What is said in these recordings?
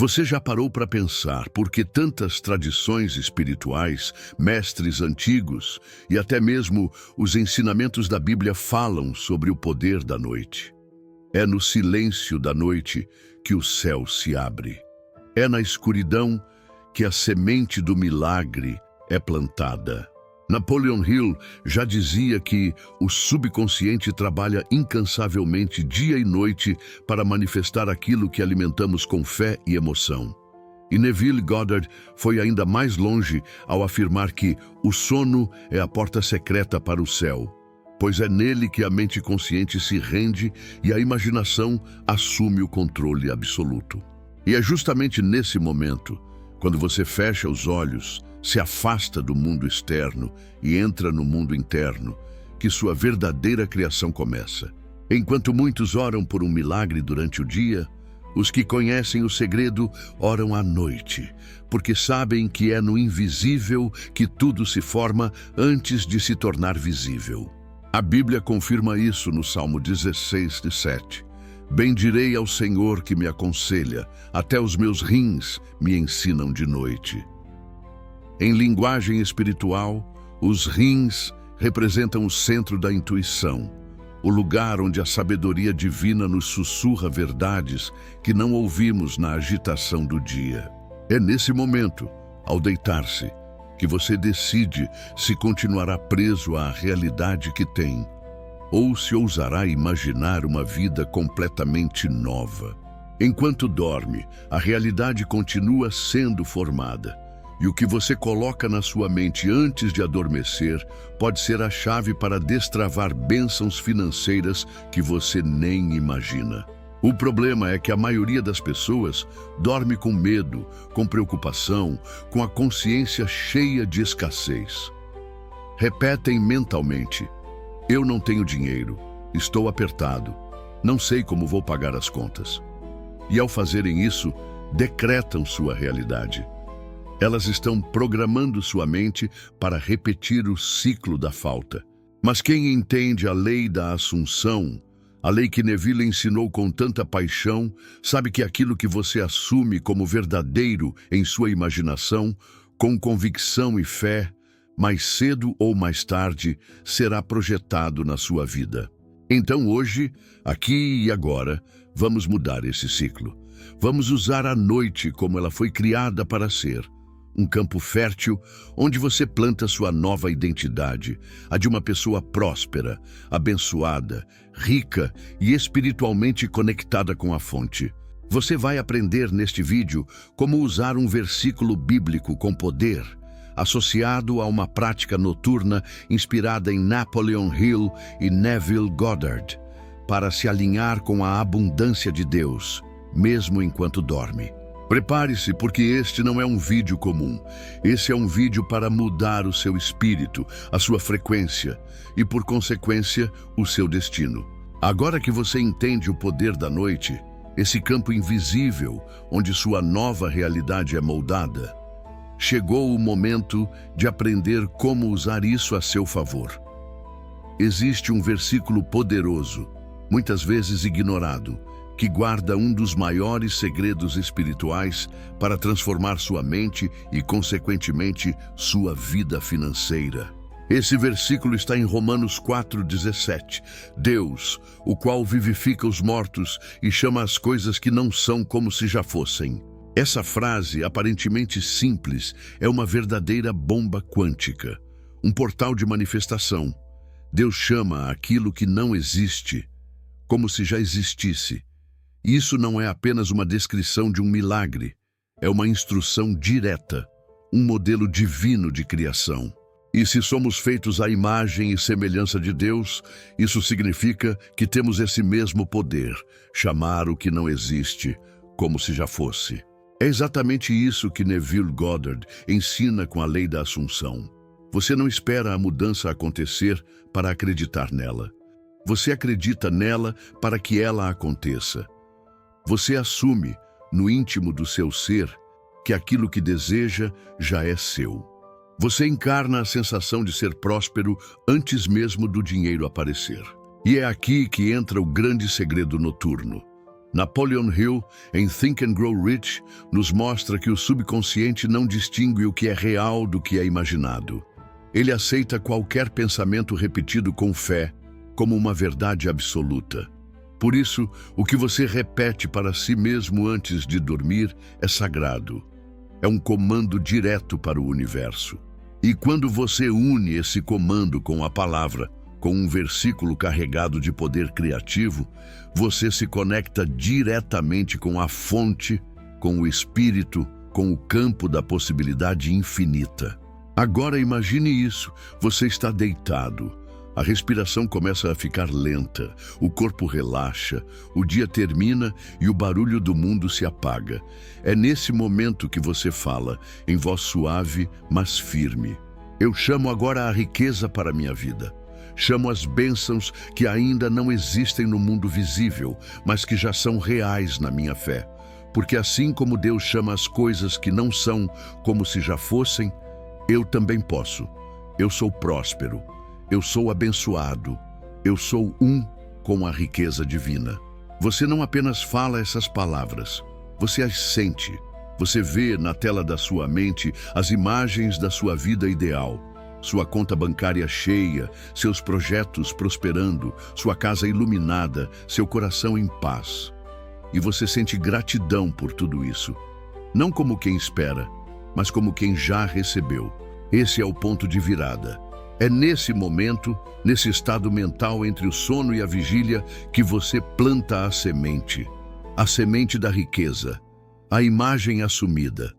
Você já parou para pensar por que tantas tradições espirituais, mestres antigos e até mesmo os ensinamentos da Bíblia falam sobre o poder da noite? É no silêncio da noite que o céu se abre. É na escuridão que a semente do milagre é plantada. Napoleon Hill já dizia que o subconsciente trabalha incansavelmente dia e noite para manifestar aquilo que alimentamos com fé e emoção. E Neville Goddard foi ainda mais longe ao afirmar que o sono é a porta secreta para o céu, pois é nele que a mente consciente se rende e a imaginação assume o controle absoluto. E é justamente nesse momento, quando você fecha os olhos, se afasta do mundo externo e entra no mundo interno, que sua verdadeira criação começa. Enquanto muitos oram por um milagre durante o dia, os que conhecem o segredo oram à noite, porque sabem que é no invisível que tudo se forma antes de se tornar visível. A Bíblia confirma isso no Salmo 16:7. Bendirei ao Senhor que me aconselha, até os meus rins me ensinam de noite. Em linguagem espiritual, os rins representam o centro da intuição, o lugar onde a sabedoria divina nos sussurra verdades que não ouvimos na agitação do dia. É nesse momento, ao deitar-se, que você decide se continuará preso à realidade que tem, ou se ousará imaginar uma vida completamente nova. Enquanto dorme, a realidade continua sendo formada. E o que você coloca na sua mente antes de adormecer pode ser a chave para destravar bênçãos financeiras que você nem imagina. O problema é que a maioria das pessoas dorme com medo, com preocupação, com a consciência cheia de escassez. Repetem mentalmente: eu não tenho dinheiro, estou apertado, não sei como vou pagar as contas. E ao fazerem isso, decretam sua realidade. Elas estão programando sua mente para repetir o ciclo da falta. Mas quem entende a lei da assunção, a lei que Neville ensinou com tanta paixão, sabe que aquilo que você assume como verdadeiro em sua imaginação, com convicção e fé, mais cedo ou mais tarde, será projetado na sua vida. Então hoje, aqui e agora, vamos mudar esse ciclo. Vamos usar a noite como ela foi criada para ser. Um campo fértil onde você planta sua nova identidade, a de uma pessoa próspera, abençoada, rica e espiritualmente conectada com a fonte. Você vai aprender neste vídeo como usar um versículo bíblico com poder, associado a uma prática noturna inspirada em Napoleon Hill e Neville Goddard, para se alinhar com a abundância de Deus, mesmo enquanto dorme. Prepare-se, porque este não é um vídeo comum. Esse é um vídeo para mudar o seu espírito, a sua frequência e, por consequência, o seu destino. Agora que você entende o poder da noite, esse campo invisível onde sua nova realidade é moldada, chegou o momento de aprender como usar isso a seu favor. Existe um versículo poderoso, muitas vezes ignorado, que guarda um dos maiores segredos espirituais para transformar sua mente e, consequentemente, sua vida financeira. Esse versículo está em Romanos 4:17. Deus, o qual vivifica os mortos e chama as coisas que não são como se já fossem. Essa frase, aparentemente simples, é uma verdadeira bomba quântica, um portal de manifestação. Deus chama aquilo que não existe como se já existisse. Isso não é apenas uma descrição de um milagre, é uma instrução direta, um modelo divino de criação. E se somos feitos à imagem e semelhança de Deus, isso significa que temos esse mesmo poder, chamar o que não existe como se já fosse. É exatamente isso que Neville Goddard ensina com a lei da assunção. Você não espera a mudança acontecer para acreditar nela. Você acredita nela para que ela aconteça. Você assume, no íntimo do seu ser, que aquilo que deseja já é seu. Você encarna a sensação de ser próspero antes mesmo do dinheiro aparecer. E é aqui que entra o grande segredo noturno. Napoleon Hill, em Think and Grow Rich, nos mostra que o subconsciente não distingue o que é real do que é imaginado. Ele aceita qualquer pensamento repetido com fé como uma verdade absoluta. Por isso, o que você repete para si mesmo antes de dormir é sagrado. É um comando direto para o universo. E quando você une esse comando com a palavra, com um versículo carregado de poder criativo, você se conecta diretamente com a fonte, com o espírito, com o campo da possibilidade infinita. Agora imagine isso, você está deitado. A respiração começa a ficar lenta, o corpo relaxa, o dia termina e o barulho do mundo se apaga. É nesse momento que você fala, em voz suave, mas firme. Eu chamo agora a riqueza para a minha vida. Chamo as bênçãos que ainda não existem no mundo visível, mas que já são reais na minha fé. Porque assim como Deus chama as coisas que não são como se já fossem, eu também posso. Eu sou próspero. Eu sou abençoado. Eu sou um com a riqueza divina. Você não apenas fala essas palavras, você as sente. Você vê na tela da sua mente as imagens da sua vida ideal. Sua conta bancária cheia, seus projetos prosperando, sua casa iluminada, seu coração em paz. E você sente gratidão por tudo isso. Não como quem espera, mas como quem já recebeu. Esse é o ponto de virada. É nesse momento, nesse estado mental entre o sono e a vigília, que você planta a semente da riqueza, a imagem assumida,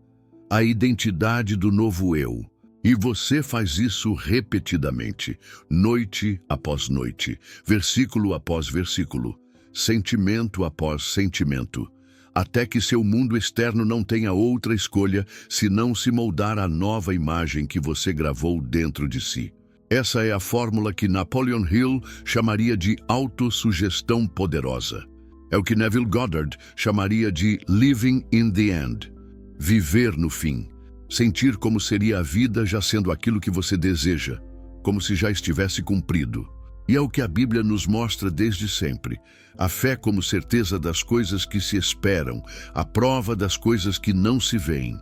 a identidade do novo eu. E você faz isso repetidamente, noite após noite, versículo após versículo, sentimento após sentimento, até que seu mundo externo não tenha outra escolha senão se moldar à nova imagem que você gravou dentro de si. Essa é a fórmula que Napoleon Hill chamaria de autossugestão poderosa. É o que Neville Goddard chamaria de living in the end, viver no fim. Sentir como seria a vida já sendo aquilo que você deseja, como se já estivesse cumprido. E é o que a Bíblia nos mostra desde sempre. A fé como certeza das coisas que se esperam, a prova das coisas que não se veem.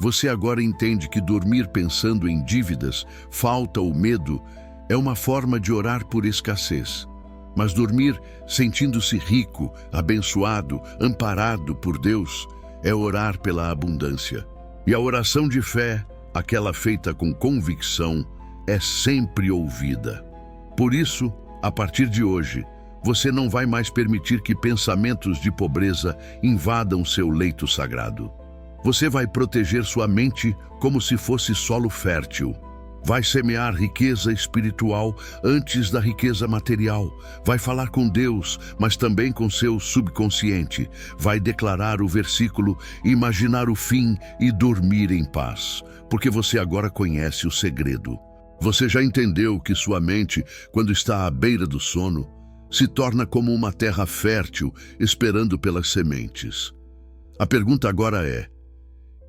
Você agora entende que dormir pensando em dívidas, falta ou medo é uma forma de orar por escassez. Mas dormir sentindo-se rico, abençoado, amparado por Deus, é orar pela abundância. E a oração de fé, aquela feita com convicção, é sempre ouvida. Por isso, a partir de hoje, você não vai mais permitir que pensamentos de pobreza invadam seu leito sagrado. Você vai proteger sua mente como se fosse solo fértil. Vai semear riqueza espiritual antes da riqueza material. Vai falar com Deus, mas também com seu subconsciente. Vai declarar o versículo, imaginar o fim e dormir em paz. Porque você agora conhece o segredo. Você já entendeu que sua mente, quando está à beira do sono, se torna como uma terra fértil, esperando pelas sementes. A pergunta agora é: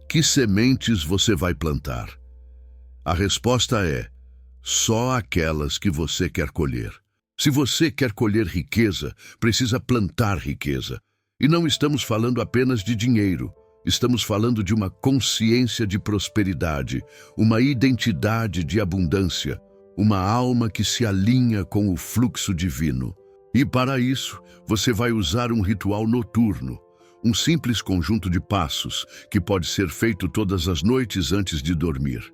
que sementes você vai plantar? A resposta é: só aquelas que você quer colher. Se você quer colher riqueza, precisa plantar riqueza. E não estamos falando apenas de dinheiro. Estamos falando de uma consciência de prosperidade, uma identidade de abundância, uma alma que se alinha com o fluxo divino. E para isso, você vai usar um ritual noturno, um simples conjunto de passos que pode ser feito todas as noites antes de dormir.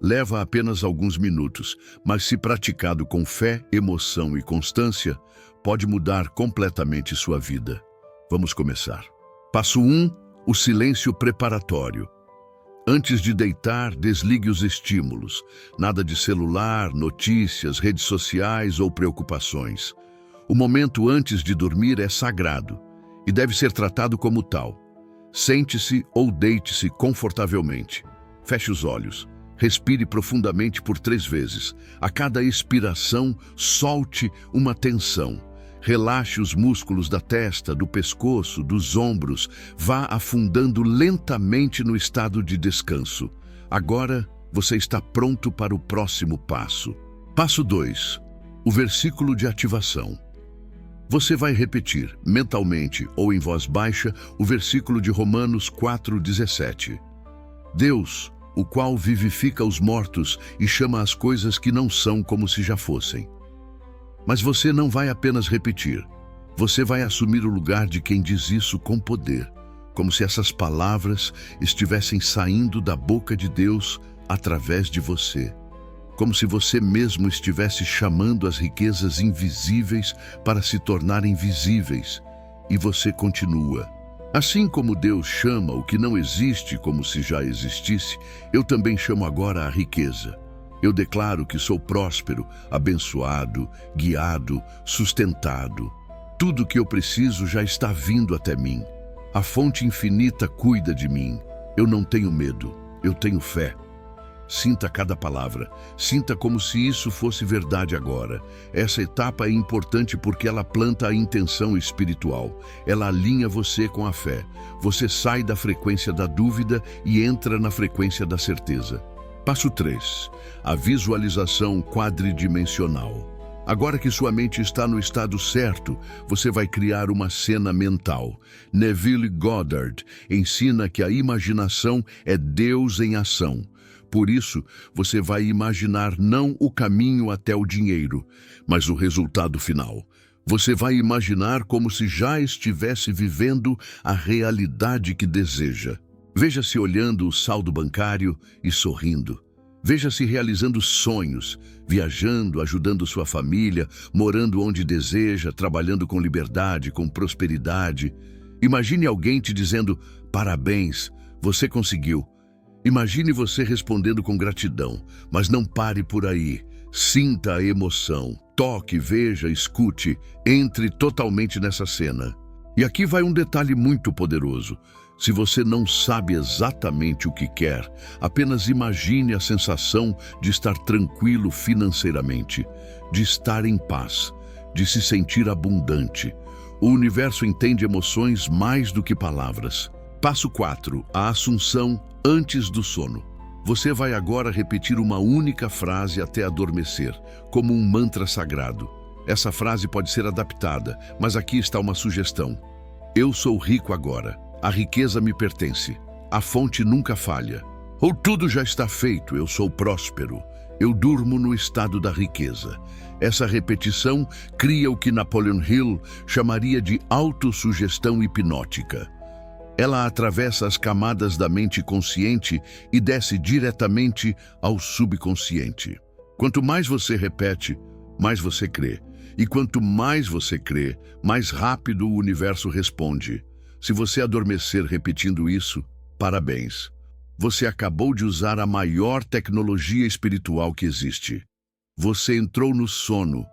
Leva apenas alguns minutos, mas se praticado com fé, emoção e constância, pode mudar completamente sua vida. Vamos começar. Passo 1. O silêncio preparatório. Antes de deitar, desligue os estímulos. Nada de celular, notícias, redes sociais ou preocupações. O momento antes de dormir é sagrado e deve ser tratado como tal. Sente-se ou deite-se confortavelmente. Feche os olhos. Respire profundamente por 3 vezes. A cada expiração, solte uma tensão. Relaxe os músculos da testa, do pescoço, dos ombros. Vá afundando lentamente no estado de descanso. Agora, você está pronto para o próximo passo. Passo 2. O versículo de ativação. Você vai repetir, mentalmente ou em voz baixa, o versículo de Romanos 4:17. Deus, o qual vivifica os mortos e chama as coisas que não são como se já fossem. Mas você não vai apenas repetir. Você vai assumir o lugar de quem diz isso com poder, como se essas palavras estivessem saindo da boca de Deus através de você. Como se você mesmo estivesse chamando as riquezas invisíveis para se tornarem visíveis. E você continua. Assim como Deus chama o que não existe como se já existisse, eu também chamo agora a riqueza. Eu declaro que sou próspero, abençoado, guiado, sustentado. Tudo o que eu preciso já está vindo até mim. A fonte infinita cuida de mim. Eu não tenho medo, eu tenho fé. Sinta cada palavra. Sinta como se isso fosse verdade agora. Essa etapa é importante porque ela planta a intenção espiritual. Ela alinha você com a fé. Você sai da frequência da dúvida e entra na frequência da certeza. Passo 3. A visualização quadridimensional. Agora que sua mente está no estado certo, você vai criar uma cena mental. Neville Goddard ensina que a imaginação é Deus em ação. Por isso, você vai imaginar não o caminho até o dinheiro, mas o resultado final. Você vai imaginar como se já estivesse vivendo a realidade que deseja. Veja-se olhando o saldo bancário e sorrindo. Veja-se realizando sonhos, viajando, ajudando sua família, morando onde deseja, trabalhando com liberdade, com prosperidade. Imagine alguém te dizendo, parabéns, você conseguiu. Imagine você respondendo com gratidão, mas não pare por aí. Sinta a emoção, toque, veja, escute, entre totalmente nessa cena. E aqui vai um detalhe muito poderoso. Se você não sabe exatamente o que quer, apenas imagine a sensação de estar tranquilo financeiramente, de estar em paz, de se sentir abundante. O universo entende emoções mais do que palavras. Passo 4. A assunção antes do sono. Você vai agora repetir uma única frase até adormecer, como um mantra sagrado. Essa frase pode ser adaptada, mas aqui está uma sugestão. Eu sou rico agora. A riqueza me pertence. A fonte nunca falha. Ou tudo já está feito, eu sou próspero. Eu durmo no estado da riqueza. Essa repetição cria o que Napoleon Hill chamaria de autossugestão hipnótica. Ela atravessa as camadas da mente consciente e desce diretamente ao subconsciente. Quanto mais você repete, mais você crê. E quanto mais você crê, mais rápido o universo responde. Se você adormecer repetindo isso, parabéns. Você acabou de usar a maior tecnologia espiritual que existe. Você entrou no sono,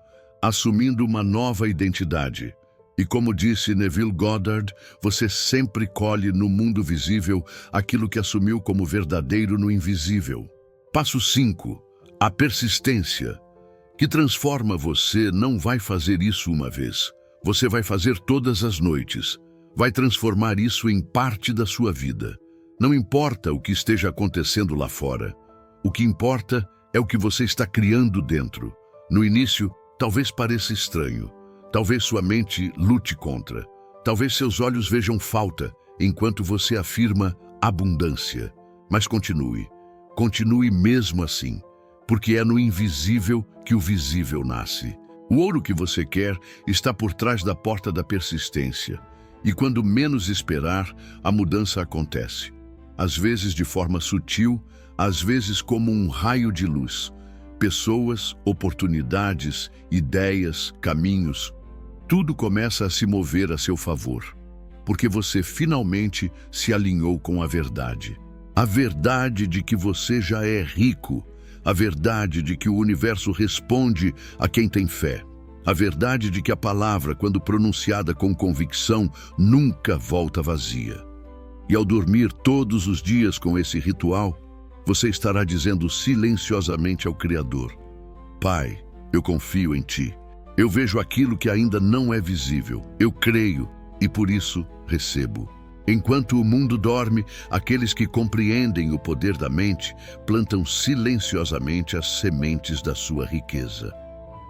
assumindo uma nova identidade. E como disse Neville Goddard, você sempre colhe no mundo visível aquilo que assumiu como verdadeiro no invisível. Passo 5. A persistência. Que transforma você não vai fazer isso uma vez. Você vai fazer todas as noites. Vai transformar isso em parte da sua vida. Não importa o que esteja acontecendo lá fora. O que importa é o que você está criando dentro. No início, talvez pareça estranho. Talvez sua mente lute contra. Talvez seus olhos vejam falta, enquanto você afirma abundância. Mas continue. Continue mesmo assim, porque é no invisível que o visível nasce. O ouro que você quer está por trás da porta da persistência. E quando menos esperar, a mudança acontece. Às vezes de forma sutil, às vezes como um raio de luz. Pessoas, oportunidades, ideias, caminhos, tudo começa a se mover a seu favor, porque você finalmente se alinhou com a verdade. A verdade de que você já é rico, a verdade de que o universo responde a quem tem fé, a verdade de que a palavra, quando pronunciada com convicção, nunca volta vazia. E ao dormir todos os dias com esse ritual, você estará dizendo silenciosamente ao Criador: Pai, eu confio em Ti. Eu vejo aquilo que ainda não é visível. Eu creio e por isso recebo. Enquanto o mundo dorme, aqueles que compreendem o poder da mente plantam silenciosamente as sementes da sua riqueza.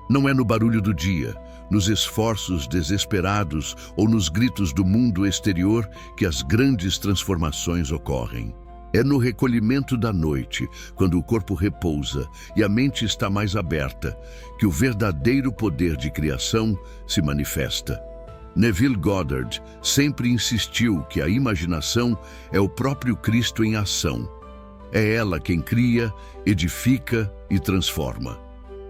Não é no barulho do dia, nos esforços desesperados ou nos gritos do mundo exterior que as grandes transformações ocorrem. É no recolhimento da noite, quando o corpo repousa e a mente está mais aberta, que o verdadeiro poder de criação se manifesta. Neville Goddard sempre insistiu que a imaginação é o próprio Cristo em ação. É ela quem cria, edifica e transforma.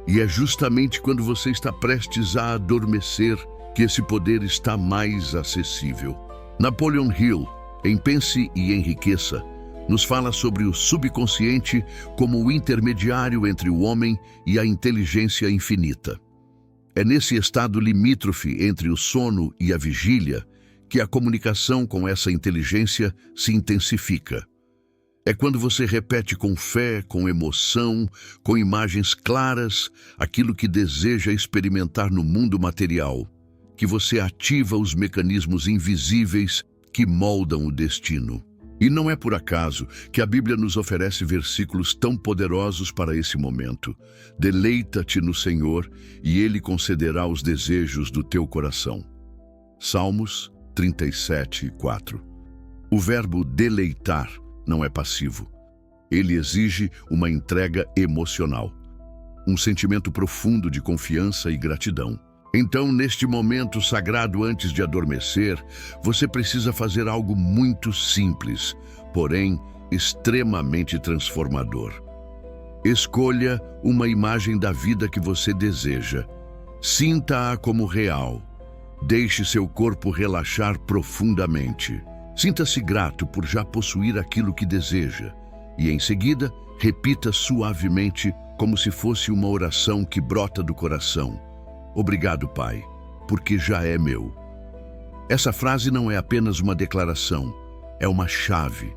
E é justamente quando você está prestes a adormecer que esse poder está mais acessível. Napoleon Hill, em Pense e Enriqueça, nos fala sobre o subconsciente como o intermediário entre o homem e a inteligência infinita. É nesse estado limítrofe entre o sono e a vigília que a comunicação com essa inteligência se intensifica. É quando você repete com fé, com emoção, com imagens claras, aquilo que deseja experimentar no mundo material, que você ativa os mecanismos invisíveis que moldam o destino. E não é por acaso que a Bíblia nos oferece versículos tão poderosos para esse momento. Deleita-te no Senhor e Ele concederá os desejos do teu coração. Salmos 37:4. O verbo deleitar não é passivo. Ele exige uma entrega emocional, um sentimento profundo de confiança e gratidão. Então, neste momento sagrado antes de adormecer, você precisa fazer algo muito simples, porém extremamente transformador. Escolha uma imagem da vida que você deseja. Sinta-a como real. Deixe seu corpo relaxar profundamente. Sinta-se grato por já possuir aquilo que deseja. E em seguida, repita suavemente, como se fosse uma oração que brota do coração. Obrigado, Pai, porque já é meu. Essa frase não é apenas uma declaração, é uma chave.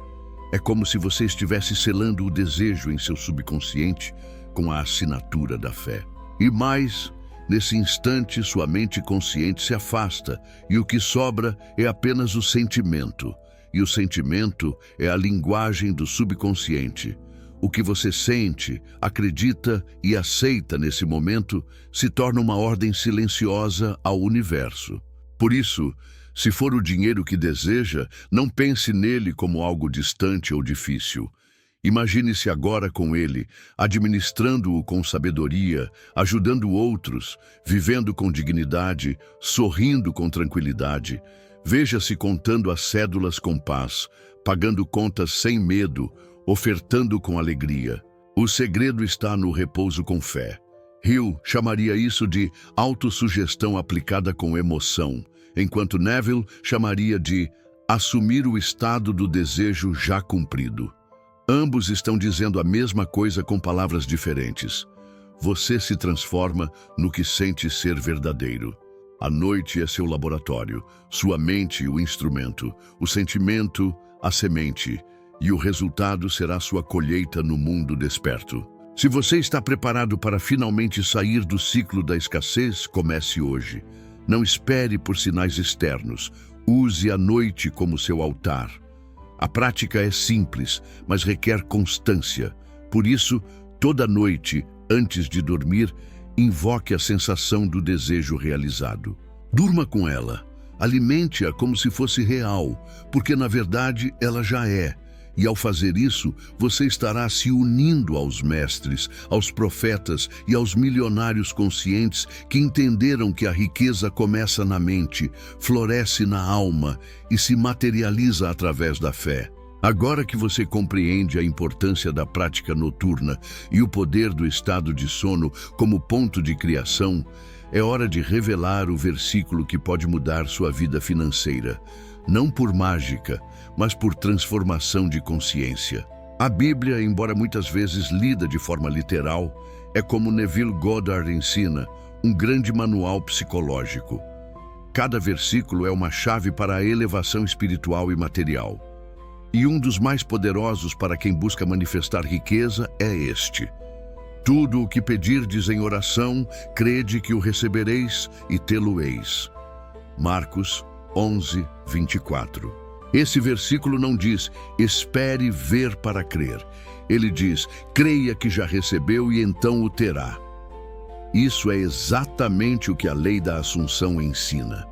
É como se você estivesse selando o desejo em seu subconsciente com a assinatura da fé. E mais, nesse instante sua mente consciente se afasta e o que sobra é apenas o sentimento. E o sentimento é a linguagem do subconsciente. O que você sente, acredita e aceita nesse momento se torna uma ordem silenciosa ao universo. Por isso, se for o dinheiro que deseja, não pense nele como algo distante ou difícil. Imagine-se agora com ele, administrando-o com sabedoria, ajudando outros, vivendo com dignidade, sorrindo com tranquilidade. Veja-se contando as cédulas com paz, pagando contas sem medo, ofertando com alegria. O segredo está no repouso com fé. Hill chamaria isso de autossugestão aplicada com emoção, enquanto Neville chamaria de assumir o estado do desejo já cumprido. Ambos estão dizendo a mesma coisa com palavras diferentes. Você se transforma no que sente ser verdadeiro. A noite é seu laboratório, sua mente o instrumento, o sentimento a semente, e o resultado será sua colheita no mundo desperto. Se você está preparado para finalmente sair do ciclo da escassez, comece hoje. Não espere por sinais externos. Use a noite como seu altar. A prática é simples, mas requer constância. Por isso, toda noite, antes de dormir, invoque a sensação do desejo realizado. Durma com ela. Alimente-a como se fosse real, porque na verdade ela já é. E ao fazer isso, você estará se unindo aos mestres, aos profetas e aos milionários conscientes que entenderam que a riqueza começa na mente, floresce na alma e se materializa através da fé. Agora que você compreende a importância da prática noturna e o poder do estado de sono como ponto de criação, é hora de revelar o versículo que pode mudar sua vida financeira. Não por mágica, mas por transformação de consciência. A Bíblia, embora muitas vezes lida de forma literal, é como Neville Goddard ensina, um grande manual psicológico. Cada versículo é uma chave para a elevação espiritual e material. E um dos mais poderosos para quem busca manifestar riqueza é este. Tudo o que pedirdes em oração, crede que o recebereis e tê-lo-eis. Marcos 11:24. Esse versículo não diz, espere ver para crer. Ele diz, creia que já recebeu e então o terá. Isso é exatamente o que a lei da Assunção ensina.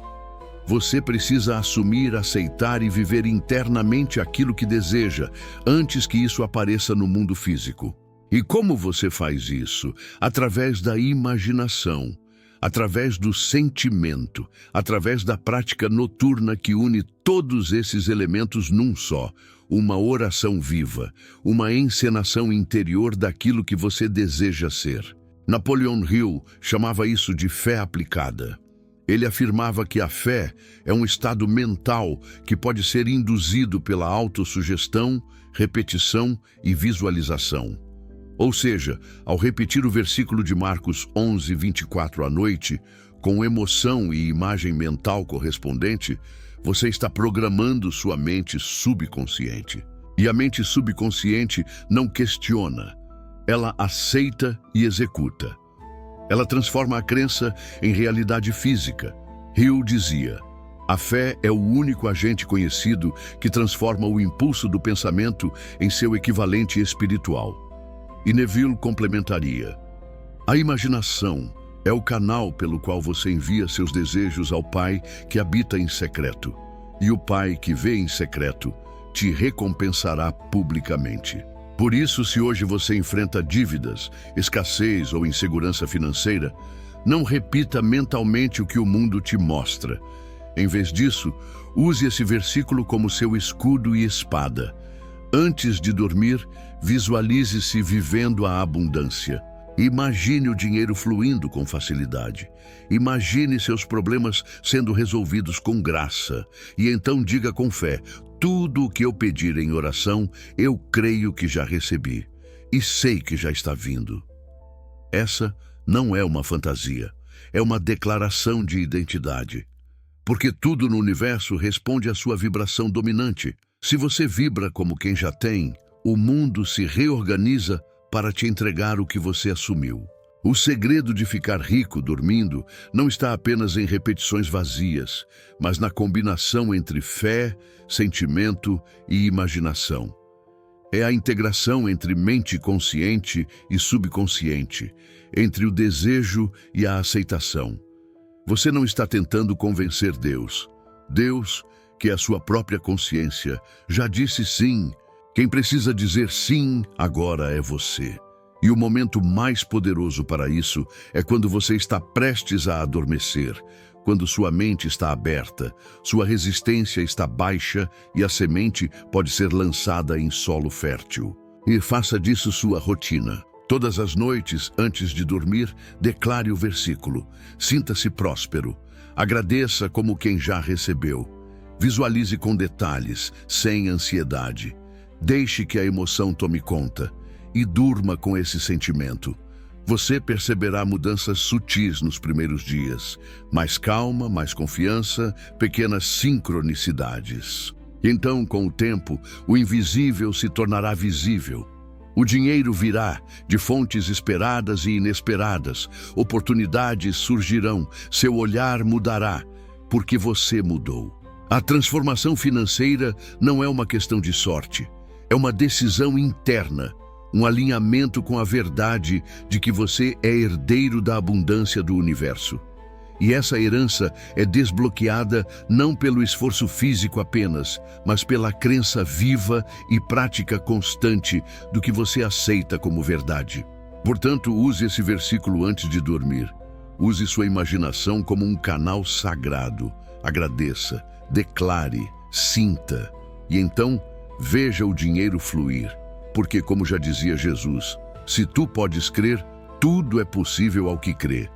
Você precisa assumir, aceitar e viver internamente aquilo que deseja, antes que isso apareça no mundo físico. E como você faz isso? Através da imaginação, através do sentimento, através da prática noturna que une todos esses elementos num só, uma oração viva, uma encenação interior daquilo que você deseja ser. Napoleon Hill chamava isso de fé aplicada. Ele afirmava que a fé é um estado mental que pode ser induzido pela autossugestão, repetição e visualização. Ou seja, ao repetir o versículo de Marcos 11:24 à noite, com emoção e imagem mental correspondente, você está programando sua mente subconsciente. E a mente subconsciente não questiona, ela aceita e executa. Ela transforma a crença em realidade física. Hill dizia: a fé é o único agente conhecido que transforma o impulso do pensamento em seu equivalente espiritual. E Neville complementaria: a imaginação é o canal pelo qual você envia seus desejos ao Pai que habita em secreto. E o Pai que vê em secreto te recompensará publicamente. Por isso, se hoje você enfrenta dívidas, escassez ou insegurança financeira, não repita mentalmente o que o mundo te mostra. Em vez disso, use esse versículo como seu escudo e espada. Antes de dormir, visualize-se vivendo a abundância. Imagine o dinheiro fluindo com facilidade. Imagine seus problemas sendo resolvidos com graça. E então diga com fé: tudo o que eu pedir em oração, eu creio que já recebi. E sei que já está vindo. Essa não é uma fantasia. É uma declaração de identidade. Porque tudo no universo responde à sua vibração dominante. Se você vibra como quem já tem, o mundo se reorganiza para te entregar o que você assumiu. O segredo de ficar rico dormindo não está apenas em repetições vazias, mas na combinação entre fé, sentimento e imaginação. É a integração entre mente consciente e subconsciente, entre o desejo e a aceitação. Você não está tentando convencer Deus. Deus, que é a sua própria consciência, já disse sim. Quem precisa dizer sim agora é você. E o momento mais poderoso para isso é quando você está prestes a adormecer, quando sua mente está aberta, sua resistência está baixa e a semente pode ser lançada em solo fértil. E faça disso sua rotina. Todas as noites, antes de dormir, declare o versículo. Sinta-se próspero. Agradeça como quem já recebeu. Visualize com detalhes, sem ansiedade. Deixe que a emoção tome conta e durma com esse sentimento. Você perceberá mudanças sutis nos primeiros dias. Mais calma, mais confiança, pequenas sincronicidades. Então, com o tempo, o invisível se tornará visível. O dinheiro virá de fontes esperadas e inesperadas. Oportunidades surgirão, seu olhar mudará, porque você mudou. A transformação financeira não é uma questão de sorte. É uma decisão interna, um alinhamento com a verdade de que você é herdeiro da abundância do universo. E essa herança é desbloqueada não pelo esforço físico apenas, mas pela crença viva e prática constante do que você aceita como verdade. Portanto, use esse versículo antes de dormir. Use sua imaginação como um canal sagrado. Agradeça, declare, sinta. E então, veja o dinheiro fluir, porque, como já dizia Jesus, se tu podes crer, tudo é possível ao que crê.